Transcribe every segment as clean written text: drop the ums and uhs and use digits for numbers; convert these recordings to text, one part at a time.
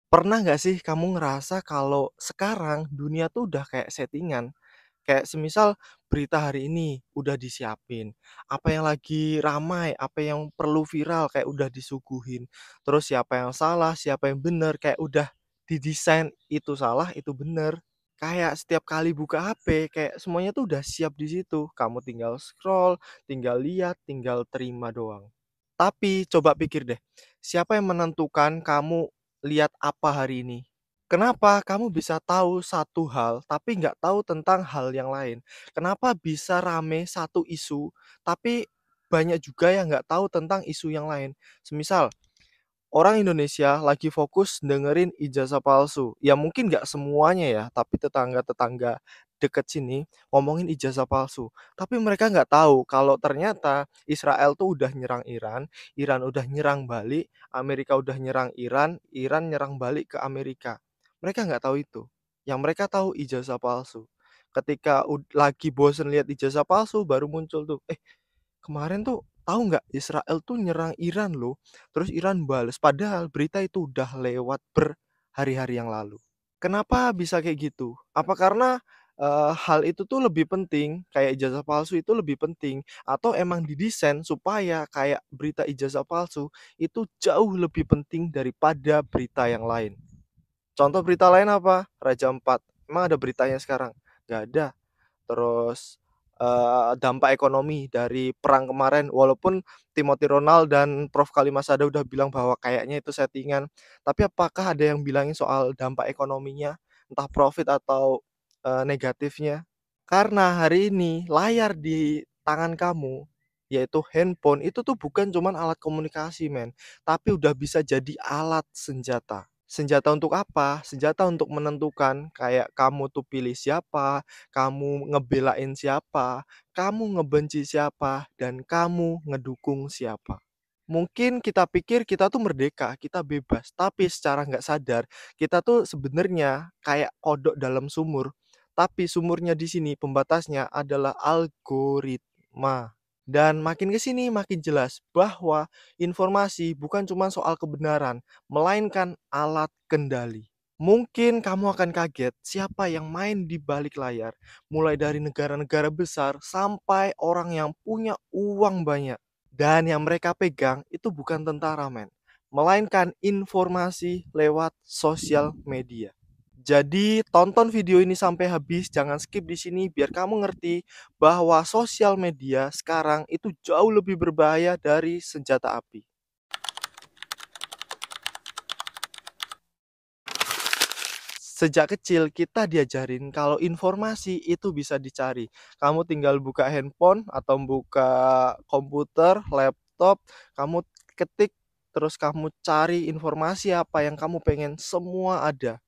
Pernah nggak sih kamu ngerasa kalau sekarang dunia tuh udah kayak settingan? Kayak semisal berita hari ini udah disiapin, apa yang lagi ramai, apa yang perlu viral kayak udah disuguhin. Terus siapa yang salah, siapa yang bener, kayak udah didesain itu salah, itu bener. Kayak setiap kali buka HP, kayak semuanya tuh udah siap di situ. Kamu tinggal scroll, tinggal lihat, tinggal terima doang. Tapi coba pikir deh, siapa yang menentukan kamu lihat apa hari ini? Kenapa kamu bisa tahu satu hal, tapi nggak tahu tentang hal yang lain? Kenapa bisa rame satu isu, tapi banyak juga yang nggak tahu tentang isu yang lain? Semisal, orang Indonesia lagi fokus dengerin ijazah palsu. Ya mungkin nggak semuanya ya, tapi tetangga-tetangga deket sini ngomongin ijazah palsu. Tapi mereka nggak tahu kalau ternyata Israel tuh udah nyerang Iran, Iran udah nyerang balik, Amerika udah nyerang Iran, Iran nyerang balik ke Amerika. Mereka nggak tahu itu. Yang mereka tahu ijazah palsu. Ketika lagi bosen lihat ijazah palsu, baru muncul tuh, kemarin tuh tahu nggak Israel tuh nyerang Iran loh, terus Iran bales, padahal berita itu udah lewat berhari-hari yang lalu. Kenapa bisa kayak gitu? Apa karena, hal itu tuh lebih penting, kayak ijazah palsu itu lebih penting, atau emang didesain supaya kayak berita ijazah palsu itu jauh lebih penting daripada berita yang lain? Contoh berita lain apa? Raja Ampat, emang ada beritanya sekarang? Nggak ada. Terus, dampak ekonomi dari perang kemarin walaupun Timothy Ronald dan Prof. Kalimasada udah bilang bahwa kayaknya itu settingan, tapi apakah ada yang bilangin soal dampak ekonominya, entah profit atau, negatifnya? Karena hari ini layar di tangan kamu, yaitu handphone, itu tuh bukan cuman alat komunikasi men, tapi udah bisa jadi alat senjata. Senjata untuk apa? Senjata untuk menentukan kayak kamu tuh pilih siapa, kamu ngebelain siapa, kamu ngebenci siapa, dan kamu ngedukung siapa. Mungkin kita pikir kita tuh merdeka, kita bebas, tapi secara nggak sadar kita tuh sebenarnya kayak kodok dalam sumur, tapi sumurnya di sini pembatasnya adalah algoritma. Dan makin ke sini makin jelas bahwa informasi bukan cuma soal kebenaran, melainkan alat kendali. Mungkin kamu akan kaget siapa yang main di balik layar, mulai dari negara-negara besar sampai orang yang punya uang banyak. Dan yang mereka pegang itu bukan tentara men, melainkan informasi lewat sosial media. Jadi tonton video ini sampai habis, jangan skip di sini biar kamu ngerti bahwa sosial media sekarang itu jauh lebih berbahaya dari senjata api. Sejak kecil kita diajarin kalau informasi itu bisa dicari. Kamu tinggal buka handphone atau buka komputer, laptop, kamu ketik, terus kamu cari informasi apa yang kamu pengen, semua ada.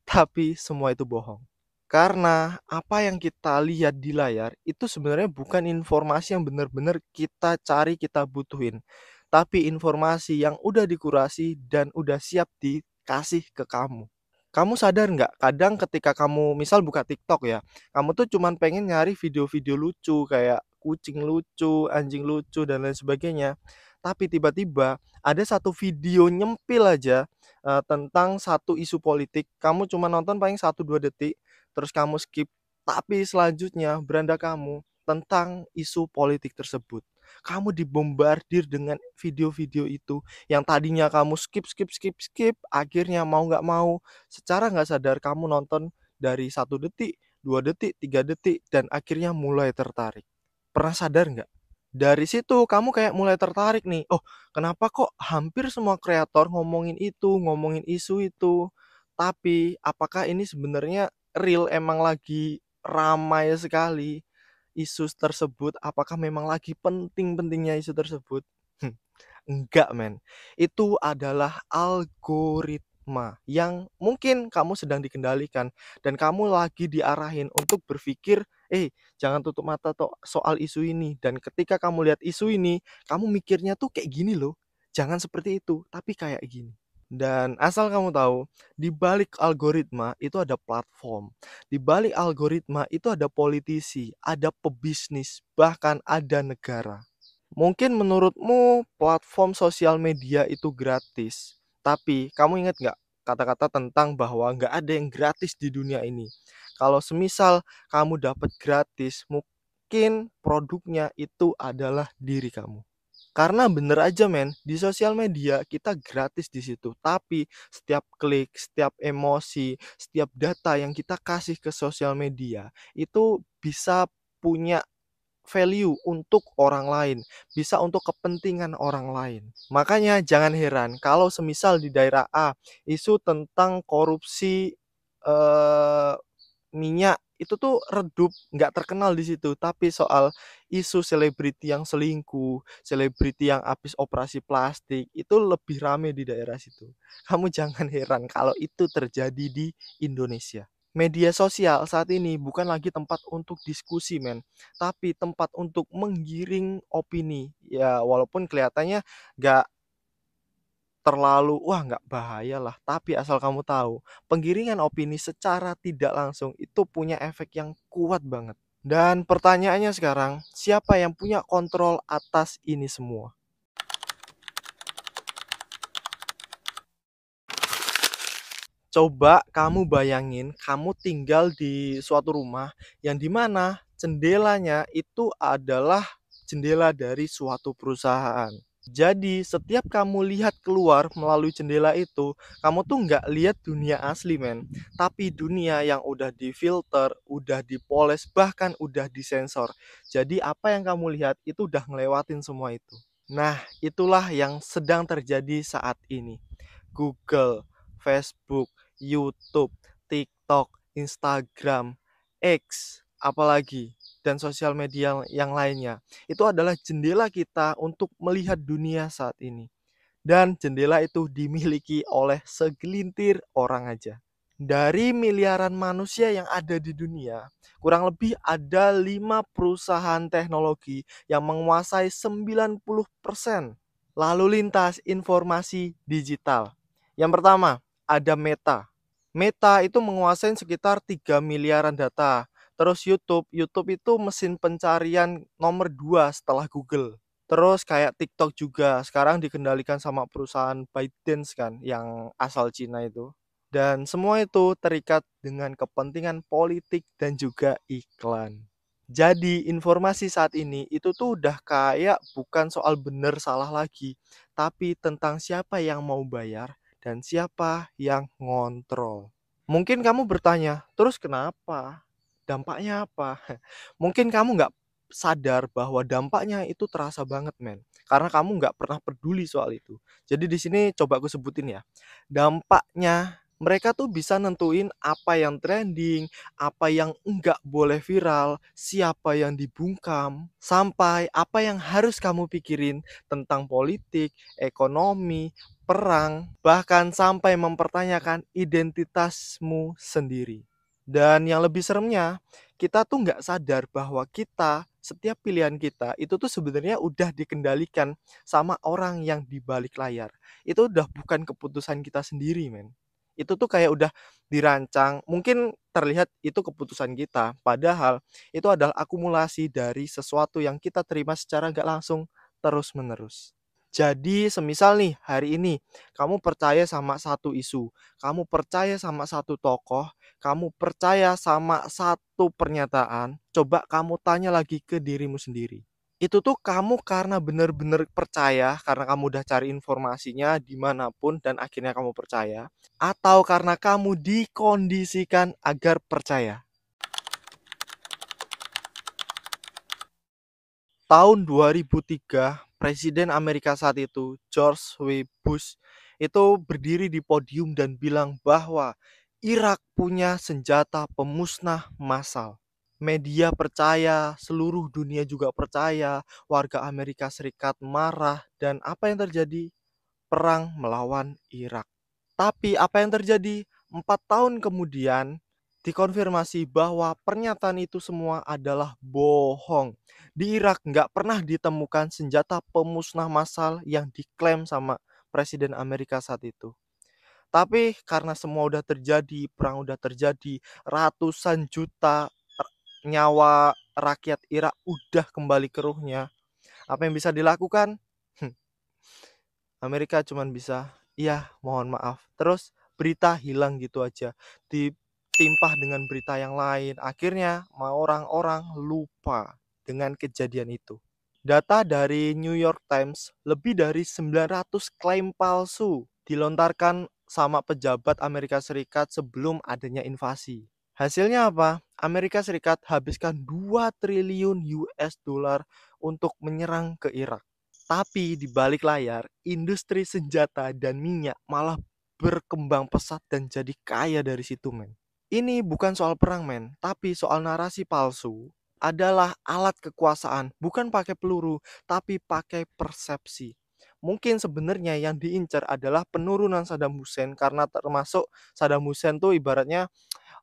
Tapi semua itu bohong. Karena apa yang kita lihat di layar itu sebenarnya bukan informasi yang benar-benar kita cari, kita butuhin. Tapi informasi yang udah dikurasi dan udah siap dikasih ke kamu. Kamu sadar nggak, kadang ketika kamu misal buka TikTok ya, kamu tuh cuman pengen nyari video-video lucu kayak kucing lucu, anjing lucu, dan lain sebagainya. Tapi tiba-tiba ada satu video nyempil aja tentang satu isu politik, kamu cuma nonton paling 1-2 detik, terus kamu skip. Tapi selanjutnya beranda kamu tentang isu politik tersebut. Kamu dibombardir dengan video-video itu yang tadinya kamu skip skip skip skip, akhirnya mau nggak mau secara nggak sadar kamu nonton dari 1 detik, 2 detik, 3 detik, dan akhirnya mulai tertarik. Pernah sadar nggak? Dari situ kamu kayak mulai tertarik nih, oh kenapa kok hampir semua kreator ngomongin itu, ngomongin isu itu. Tapi apakah ini sebenarnya real emang lagi ramai sekali isu tersebut? Apakah memang lagi penting-pentingnya isu tersebut? Enggak men, itu adalah algoritma yang mungkin kamu sedang dikendalikan dan kamu lagi diarahin untuk berpikir, jangan tutup mata soal isu ini, dan ketika kamu lihat isu ini, kamu mikirnya tuh kayak gini loh, jangan seperti itu, tapi kayak gini. Dan asal kamu tahu, di balik algoritma itu ada platform, di balik algoritma itu ada politisi, ada pebisnis, bahkan ada negara. Mungkin menurutmu platform sosial media itu gratis, tapi kamu ingat nggak? kata-kata tentang bahwa nggak ada yang gratis di dunia ini. Kalau semisal kamu dapat gratis, mungkin produknya itu adalah diri kamu. Karena bener aja men, di sosial media kita gratis di situ, tapi setiap klik, setiap emosi, setiap data yang kita kasih ke sosial media itu bisa punya value untuk orang lain, bisa untuk kepentingan orang lain. Makanya jangan heran kalau semisal di daerah A isu tentang korupsi eh, minyak itu tuh redup, nggak terkenal di situ, tapi soal isu selebriti yang selingkuh, selebriti yang habis operasi plastik, itu lebih rame di daerah situ. Kamu jangan heran kalau itu terjadi di Indonesia. Media sosial saat ini bukan lagi tempat untuk diskusi, men, tapi tempat untuk menggiring opini. Ya, walaupun kelihatannya nggak terlalu, wah nggak bahaya lah, tapi asal kamu tahu, penggiringan opini secara tidak langsung itu punya efek yang kuat banget. Dan pertanyaannya sekarang, siapa yang punya kontrol atas ini semua? Coba kamu bayangin, kamu tinggal di suatu rumah yang dimana jendelanya itu adalah jendela dari suatu perusahaan. Jadi setiap kamu lihat keluar melalui jendela itu, kamu tuh nggak lihat dunia asli men, tapi dunia yang udah difilter, udah dipoles, bahkan udah disensor. Jadi apa yang kamu lihat itu udah ngelewatin semua itu. Nah, itulah yang sedang terjadi saat ini. Google, Facebook, YouTube, TikTok, Instagram, X, apalagi dan sosial media yang lainnya. Itu adalah jendela kita untuk melihat dunia saat ini. Dan jendela itu dimiliki oleh segelintir orang aja. Dari miliaran manusia yang ada di dunia, kurang lebih ada 5 perusahaan teknologi yang menguasai 90% lalu lintas informasi digital. Yang pertama, ada Meta. Meta itu menguasai sekitar 3 miliaran data. Terus YouTube itu mesin pencarian nomor 2 setelah Google. Terus kayak TikTok juga sekarang dikendalikan sama perusahaan ByteDance kan yang asal Cina itu. Dan semua itu terikat dengan kepentingan politik dan juga iklan. Jadi informasi saat ini itu tuh udah kayak bukan soal benar salah lagi, tapi tentang siapa yang mau bayar dan siapa yang ngontrol. Mungkin kamu bertanya, terus kenapa? Dampaknya apa? Mungkin kamu nggak sadar bahwa dampaknya itu terasa banget, men. Karena kamu nggak pernah peduli soal itu. Jadi di sini coba aku sebutin ya. Dampaknya mereka tuh bisa nentuin apa yang trending, apa yang enggak boleh viral, siapa yang dibungkam, sampai apa yang harus kamu pikirin tentang politik, ekonomi, perang, bahkan sampai mempertanyakan identitasmu sendiri. Dan yang lebih seremnya, kita tuh nggak sadar bahwa setiap pilihan kita itu tuh sebenarnya udah dikendalikan sama orang yang di balik layar. Itu udah bukan keputusan kita sendiri, men. Itu tuh kayak udah dirancang, mungkin terlihat itu keputusan kita, padahal itu adalah akumulasi dari sesuatu yang kita terima secara nggak langsung terus-menerus. Jadi semisal nih hari ini kamu percaya sama satu isu, kamu percaya sama satu tokoh, kamu percaya sama satu pernyataan, coba kamu tanya lagi ke dirimu sendiri. Itu tuh kamu karena benar-benar percaya, karena kamu udah cari informasinya dimanapun dan akhirnya kamu percaya, atau karena kamu dikondisikan agar percaya. Tahun 2003, Presiden Amerika saat itu, George W. Bush, itu berdiri di podium dan bilang bahwa Irak punya senjata pemusnah massal. Media percaya, seluruh dunia juga percaya, warga Amerika Serikat marah, dan apa yang terjadi? Perang melawan Irak. Tapi apa yang terjadi? 4 tahun kemudian dikonfirmasi bahwa pernyataan itu semua adalah bohong. Di Irak nggak pernah ditemukan senjata pemusnah massal yang diklaim sama Presiden Amerika saat itu. Tapi karena semua udah terjadi, perang udah terjadi, ratusan juta nyawa rakyat Irak udah kembali ke ruhnya. Apa yang bisa dilakukan? Amerika cuman bisa, iya mohon maaf. Terus berita hilang gitu aja, ditimpah dengan berita yang lain, akhirnya orang-orang lupa dengan kejadian itu. Data dari New York Times, lebih dari 900 klaim palsu dilontarkan sama pejabat Amerika Serikat sebelum adanya invasi. Hasilnya apa? Amerika Serikat habiskan 2 triliun US dollar untuk menyerang ke Irak. Tapi di balik layar, industri senjata dan minyak malah berkembang pesat dan jadi kaya dari situ, men. Ini bukan soal perang, men, tapi soal narasi palsu adalah alat kekuasaan, bukan pakai peluru, tapi pakai persepsi. Mungkin sebenarnya yang diincar adalah penurunan Saddam Hussein karena termasuk Saddam Hussein tuh ibaratnya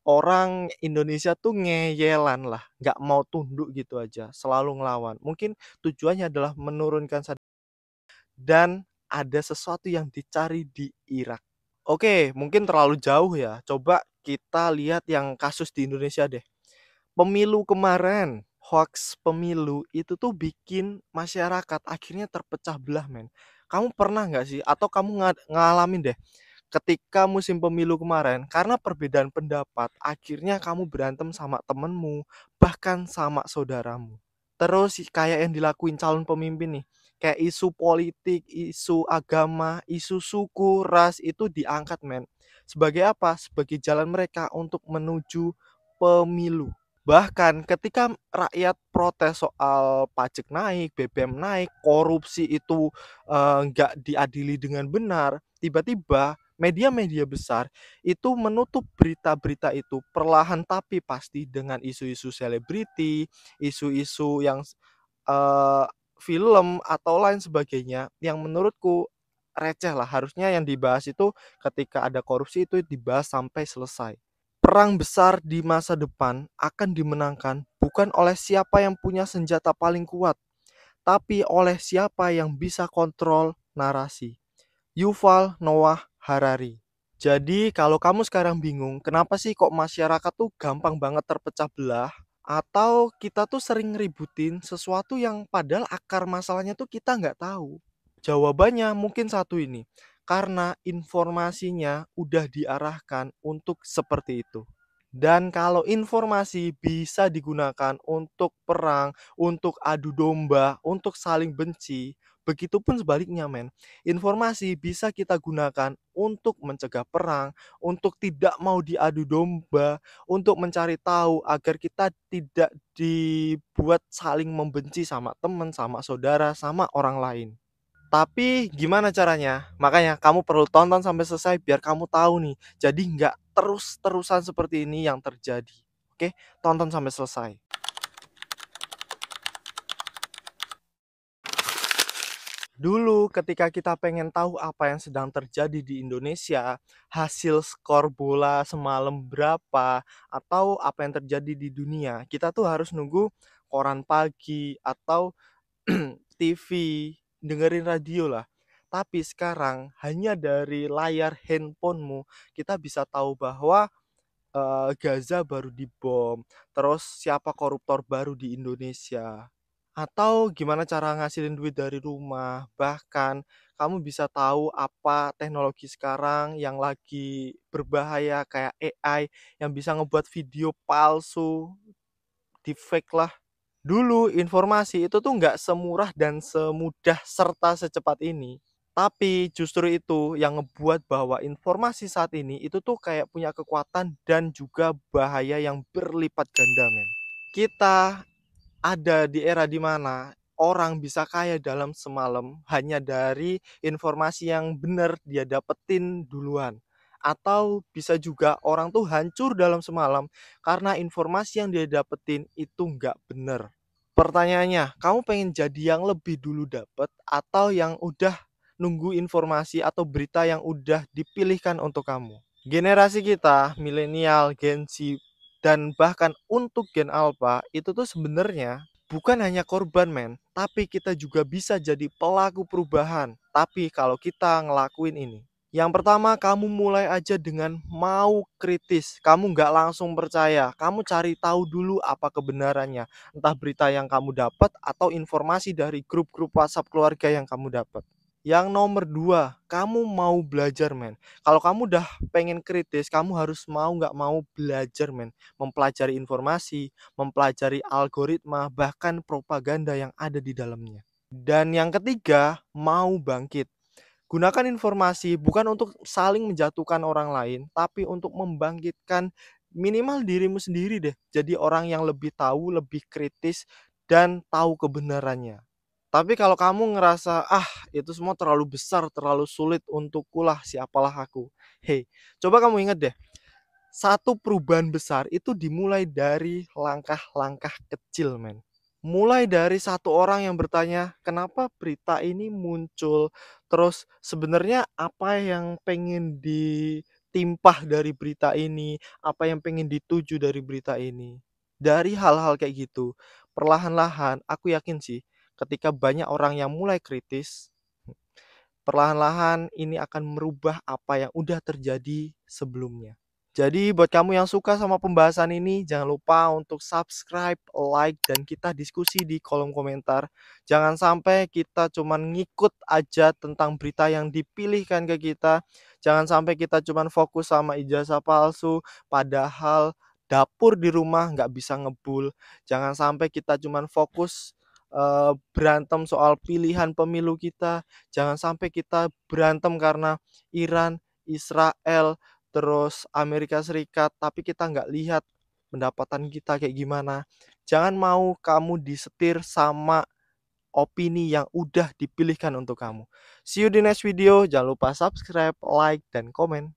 orang Indonesia tuh ngeyelan lah, nggak mau tunduk gitu aja, selalu ngelawan. Mungkin tujuannya adalah menurunkan Saddam dan ada sesuatu yang dicari di Irak. Oke, mungkin terlalu jauh ya. Coba kita lihat yang kasus di Indonesia deh. Pemilu kemarin, hoax pemilu itu tuh bikin masyarakat akhirnya terpecah belah, men. Kamu pernah nggak sih atau kamu ngalamin deh ketika musim pemilu kemarin karena perbedaan pendapat akhirnya kamu berantem sama temenmu bahkan sama saudaramu. Terus kayak yang dilakuin calon pemimpin nih, kayak isu politik, isu agama, isu suku, ras itu diangkat, men. Sebagai apa? Sebagai jalan mereka untuk menuju pemilu. Bahkan ketika rakyat protes soal pajak naik, BBM naik, korupsi itu nggak diadili dengan benar, tiba-tiba media-media besar itu menutup berita-berita itu perlahan tapi pasti dengan isu-isu selebriti, isu-isu yang eee, film atau lain sebagainya yang menurutku receh lah. Harusnya yang dibahas itu ketika ada korupsi itu dibahas sampai selesai. Perang besar di masa depan akan dimenangkan bukan oleh siapa yang punya senjata paling kuat, tapi oleh siapa yang bisa kontrol narasi. Yuval Noah Harari. Jadi kalau kamu sekarang bingung, kenapa sih kok masyarakat tuh gampang banget terpecah belah? Atau kita tuh sering ributin sesuatu yang padahal akar masalahnya tuh kita nggak tahu. Jawabannya mungkin satu ini, karena informasinya udah diarahkan untuk seperti itu. Dan kalau informasi bisa digunakan untuk perang, untuk adu domba, untuk saling benci, begitupun sebaliknya, men. Informasi bisa kita gunakan untuk mencegah perang, untuk tidak mau diadu domba, untuk mencari tahu agar kita tidak dibuat saling membenci sama teman, sama saudara, sama orang lain. Tapi gimana caranya? Makanya kamu perlu tonton sampai selesai biar kamu tahu nih. Jadi nggak terus-terusan seperti ini yang terjadi. Oke, tonton sampai selesai. Dulu ketika kita pengen tahu apa yang sedang terjadi di Indonesia, hasil skor bola semalam berapa, atau apa yang terjadi di dunia, kita tuh harus nunggu koran pagi atau TV, dengerin radio lah. Tapi sekarang hanya dari layar handphonemu kita bisa tahu bahwa Gaza baru dibom, terus siapa koruptor baru di Indonesia, atau gimana cara ngasilin duit dari rumah. Bahkan kamu bisa tahu apa teknologi sekarang yang lagi berbahaya kayak AI yang bisa ngebuat video palsu, deepfake lah. Dulu informasi itu tuh nggak semurah dan semudah serta secepat ini. Tapi justru itu yang ngebuat bahwa informasi saat ini itu tuh kayak punya kekuatan dan juga bahaya yang berlipat ganda, men. Kita ada di era di mana orang bisa kaya dalam semalam hanya dari informasi yang benar dia dapetin duluan. Atau bisa juga orang tuh hancur dalam semalam karena informasi yang dia dapetin itu nggak benar. Pertanyaannya, kamu pengen jadi yang lebih dulu dapet atau yang udah nunggu informasi atau berita yang udah dipilihkan untuk kamu? Generasi kita, milenial, Gen Z, dan bahkan untuk Gen Alpha itu tuh sebenarnya bukan hanya korban, men, tapi kita juga bisa jadi pelaku perubahan. Tapi kalau kita ngelakuin ini, yang pertama kamu mulai aja dengan mau kritis. Kamu nggak langsung percaya. Kamu cari tahu dulu apa kebenarannya. Entah berita yang kamu dapat atau informasi dari grup-grup WhatsApp keluarga yang kamu dapat. Yang nomor 2, kamu mau belajar men. Kalau kamu udah pengen kritis, kamu harus mau nggak mau belajar men. Mempelajari informasi, mempelajari algoritma, bahkan propaganda yang ada di dalamnya. Dan yang ketiga, mau bangkit. Gunakan informasi bukan untuk saling menjatuhkan orang lain, tapi untuk membangkitkan minimal dirimu sendiri deh. Jadi orang yang lebih tahu, lebih kritis, dan tahu kebenarannya. Tapi kalau kamu ngerasa, "Ah, itu semua terlalu besar, terlalu sulit untukku lah, siapalah aku." Hei, coba kamu ingat deh, satu perubahan besar itu dimulai dari langkah-langkah kecil, men. Mulai dari satu orang yang bertanya, "Kenapa berita ini muncul?" Terus sebenarnya apa yang pengen ditimpah dari berita ini, apa yang pengen dituju dari berita ini. Dari hal-hal kayak gitu, perlahan-lahan aku yakin sih ketika banyak orang yang mulai kritis, perlahan-lahan ini akan merubah apa yang udah terjadi sebelumnya. Jadi buat kamu yang suka sama pembahasan ini, jangan lupa untuk subscribe, like, dan kita diskusi di kolom komentar. Jangan sampai kita cuman ngikut aja tentang berita yang dipilihkan ke kita. Jangan sampai kita cuman fokus sama ijazah palsu, padahal dapur di rumah nggak bisa ngebul. Jangan sampai kita cuman fokus berantem soal pilihan pemilu kita. Jangan sampai kita berantem karena Iran, Israel, terus Amerika Serikat, tapi kita nggak lihat pendapatan kita kayak gimana. Jangan mau kamu disetir sama opini yang udah dipilihkan untuk kamu. See you di next video, jangan lupa subscribe, like, dan komen.